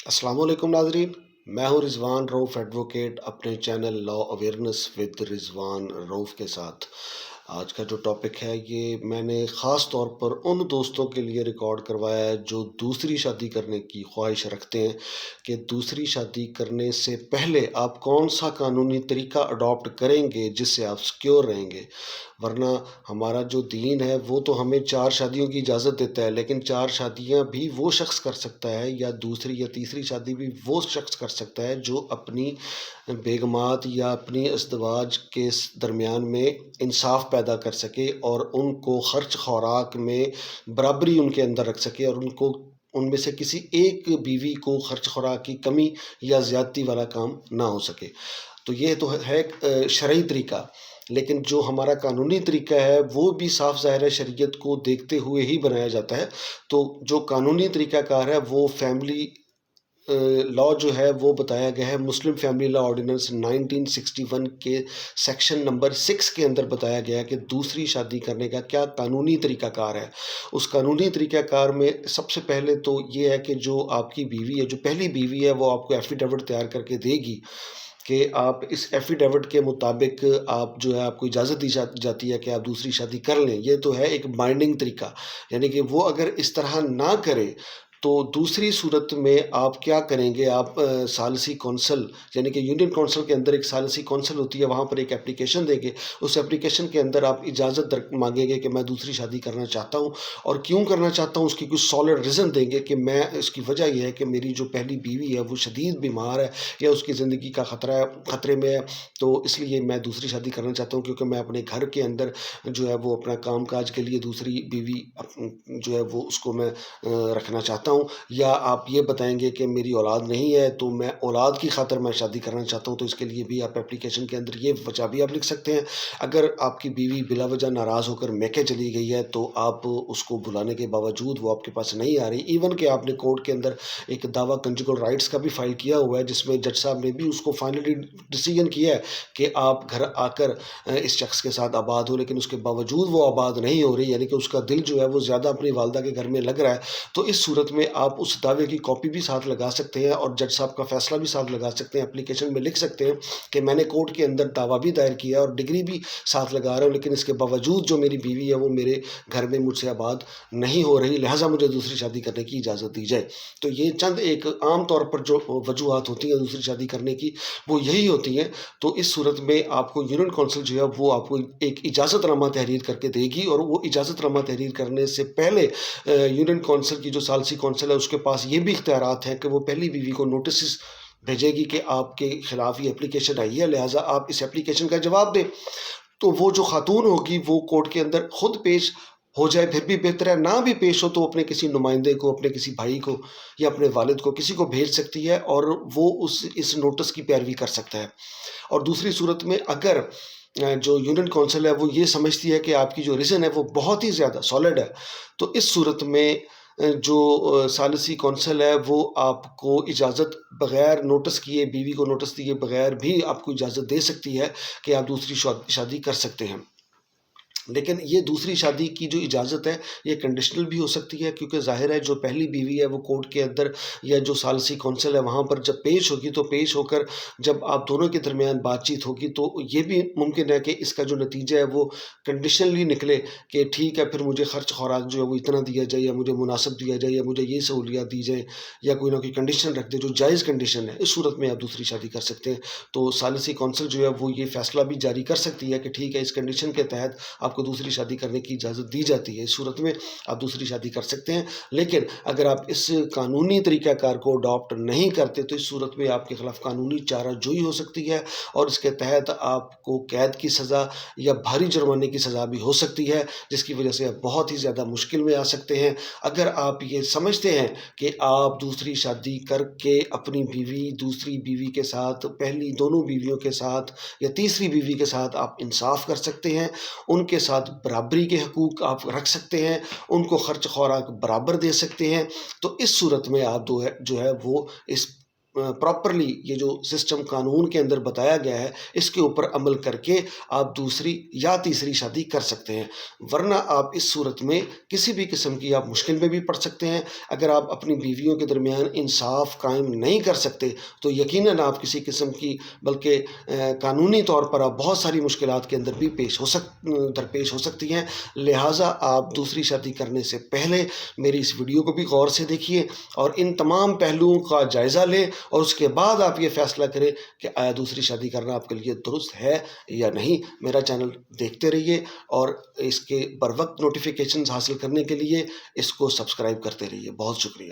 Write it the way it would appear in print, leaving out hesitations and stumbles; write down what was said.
अस्सलाम वालेकुम नाजरीन। मैं हूं रिजवान रऊफ़ एडवोकेट अपने channel law awareness with Rizwan Rauf के साथ। आज का जो टॉपिक है ये मैंने ख़ास तौर पर उन दोस्तों के लिए रिकॉर्ड करवाया है जो दूसरी शादी करने की ख्वाहिश रखते हैं कि दूसरी शादी करने से पहले आप कौन सा कानूनी तरीका अडॉप्ट करेंगे जिससे आप सिक्योर रहेंगे। वरना हमारा जो दीन है वो तो हमें 4 शादियों की इजाज़त देता है, लेकिन 4 शादियाँ भी वो शख़्स कर सकता है या दूसरी या तीसरी शादी भी वो शख़्स कर सकता है जो अपनी बेगमात या अपनी अज़दवाज के दरमियान में इंसाफ पैदा कर सके और उनको खर्च खुराक में बराबरी उनके अंदर रख सके और उनको उनमें से किसी एक बीवी को खर्च खुराक की कमी या ज़्यादती वाला काम ना हो सके। तो ये तो है एक शरई तरीका। लेकिन जो हमारा कानूनी तरीका है वो भी साफ ज़ाहिर है शरीयत को देखते हुए ही बनाया जाता है। तो जो कानूनी तरीक़ाकार है वो फैमिली लॉ जो है वो बताया गया है मुस्लिम फैमिली लॉ ऑर्डिनेंस 1961 के सेक्शन नंबर 6 के अंदर बताया गया है कि दूसरी शादी करने का क्या कानूनी तरीक़ाकार है। उस कानूनी तरीक़ाकार में सबसे पहले तो ये है कि जो आपकी बीवी है, जो पहली बीवी है, वो आपको एफ़िडेविट तैयार करके देगी कि आप इस एफ़िडेविट के मुताबिक आप जो है आपको इजाज़त दी जाती है कि आप दूसरी शादी कर लें। ये तो है एक बाइंडिंग तरीका, यानी कि वो अगर इस तरह ना करे तो दूसरी सूरत में आप क्या करेंगे। आप सालिसी कौंसल यानी कि यूनियन काउंसिल के अंदर एक सालिसी कौंसल होती है, वहाँ पर एक एप्लीकेशन देंगे। उस एप्लीकेशन के अंदर आप इजाज़त मांगेंगे कि मैं दूसरी शादी करना चाहता हूँ और क्यों करना चाहता हूँ उसकी कुछ सॉलिड रीज़न देंगे कि मैं इसकी वजह यह है कि मेरी जो पहली बीवी है वो शदीद बीमार है या उसकी ज़िंदगी का ख़तरे में है, तो इसलिए मैं दूसरी शादी करना चाहता हूँ क्योंकि मैं अपने घर के अंदर जो है वो अपना काम काज के लिए दूसरी बीवी जो है वो उसको मैं रखना चाहता हूँ। या आप ये बताएंगे कि मेरी औलाद नहीं है तो मैं औलाद की खातिर मैं शादी करना चाहता हूँ, तो इसके लिए भी आप एप्लीकेशन के अंदर ये वजह भी आप लिख सकते हैं। अगर आपकी बीवी बिला वजह नाराज़ होकर मैके चली गई है तो आप उसको बुलाने के बावजूद वो आपके पास नहीं आ रही, इवन कि आपने कोर्ट के अंदर एक दावा कंजुगल राइट्स का भी फाइल किया हुआ है जिसमें जज साहब ने भी उसको फाइनली डिसीजन किया है कि आप घर आकर इस शख्स के साथ आबाद हो, लेकिन उसके बावजूद वो आबाद नहीं हो रही, यानी कि उसका दिल जो है वो ज़्यादा अपनी वालदा के घर में लग रहा है। तो इस सूरत में आप उस दावे की कॉपी भी साथ लगा सकते हैं और जज साहब का फैसला भी साथ लगा सकते हैं। एप्लीकेशन में लिख सकते हैं कि मैंने कोर्ट के अंदर दावा भी दायर किया और डिग्री भी साथ लगा रहा हूँ, लेकिन इसके बावजूद जो मेरी बीवी है वो मेरे घर में मुझसे आबाद नहीं हो रही, लिहाजा मुझे दूसरी शादी करने की इजाज़त दी जाए। तो ये चंद एक आम तौर पर जो वजूहात होती हैं दूसरी शादी करने की वो यही होती हैं। तो इस सूरत में आपको यूनियन काउंसिल जो है वो आपको एक इजाज़तनामा तहरीर करके देगी और वो इजाज़तनामा तहरीर करने से पहले यूनियन काउंसिल की जो सालिसी काउंसिल है उसके पास ये भी इख्तियारात हैं कि वो पहली बीवी को नोटिस भेजेगी कि आपके खिलाफ ये एप्लीकेशन आई है, लिहाजा आप इस एप्लीकेशन का जवाब दें। तो वो जो खातून होगी वो कोर्ट के अंदर खुद पेश हो जाए फिर भी बेहतर है, ना भी पेश हो तो अपने किसी नुमाइंदे को, अपने किसी भाई को या अपने वालिद को, किसी को भेज सकती है और वो उस इस नोटिस की पैरवी कर सकता है। और दूसरी सूरत में अगर जो यूनियन काउंसिल है वो ये समझती है कि आपकी जो रीज़न है वो बहुत ही ज़्यादा सॉलिड है, तो इस सूरत में जो सालिसी काउंसिल है वो आपको इजाज़त बग़ैर नोटिस किए, बीवी को नोटिस दिए बग़ैर भी आपको इजाज़त दे सकती है कि आप दूसरी शादी कर सकते हैं। लेकिन ये दूसरी शादी की जो इजाज़त है ये कंडीशनल भी हो सकती है, क्योंकि ज़ाहिर है जो पहली बीवी है वो कोर्ट के अंदर या जो सालिसी काउंसिल है वहाँ पर जब पेश होगी तो पेश होकर जब आप दोनों के दरमियान बातचीत होगी तो ये भी मुमकिन है कि इसका जो नतीजा है वो कंडीशनली निकले कि ठीक है फिर मुझे खर्च खुराक जो है वो इतना दिया जाए या मुझे मुनासिब दिया जाए या मुझे ये सहूलियत दी जाए या कोई ना कोई कंडीशन रख दे जो जायज़ कंडीशन है। इस सूरत में आप दूसरी शादी कर सकते हैं। तो सालिसी काउंसिल जो है वो ये फ़ैसला भी जारी कर सकती है कि ठीक है इस कंडीशन के तहत आपको दूसरी शादी करने की इजाज़त दी जाती है। इस सूरत में आप दूसरी शादी कर सकते हैं। लेकिन अगर आप इस कानूनी तरीक़ाकार को अडॉप्ट नहीं करते तो इस सूरत में आपके ख़िलाफ़ कानूनी चाराजोई हो सकती है और इसके तहत आपको कैद की सज़ा या भारी जुर्माने की सज़ा भी हो सकती है, जिसकी वजह से आप बहुत ही ज़्यादा मुश्किल में आ सकते हैं। अगर आप ये समझते हैं कि आप दूसरी शादी करके अपनी बीवी, दूसरी बीवी के साथ, पहली दोनों बीवियों के साथ या तीसरी बीवी के साथ आप इंसाफ़ कर सकते हैं, उनके साथ बराबरी के हकूक़ आप रख सकते हैं, उनको खर्च खुराक बराबर दे सकते हैं, तो इस सूरत में आप जो है वो इस پراپرلی یہ جو سسٹم قانون کے اندر بتایا گیا ہے اس کے اوپر عمل کر کے آپ دوسری یا تیسری شادی کر سکتے ہیں، ورنہ آپ اس صورت میں کسی بھی قسم کی آپ مشکل میں بھی پڑ سکتے ہیں۔ اگر آپ اپنی بیویوں کے درمیان انصاف قائم نہیں کر سکتے تو یقیناً آپ کسی قسم کی بلکہ قانونی طور پر آپ بہت ساری مشکلات کے اندر بھی درپیش ہو سکتی ہیں۔ لہٰذا آپ دوسری شادی کرنے سے پہلے میری اس ویڈیو کو بھی غور سے دیکھیے اور ان تمام پہلوؤں کا جائزہ لیں، اور اس کے بعد آپ یہ فیصلہ کریں کہ آیا دوسری شادی کرنا آپ کے لیے درست ہے یا نہیں۔ میرا چینل دیکھتے رہیے اور اس کے بر وقت نوٹیفیکیشنز حاصل کرنے کے لیے اس کو سبسکرائب کرتے رہیے۔ بہت شکریہ۔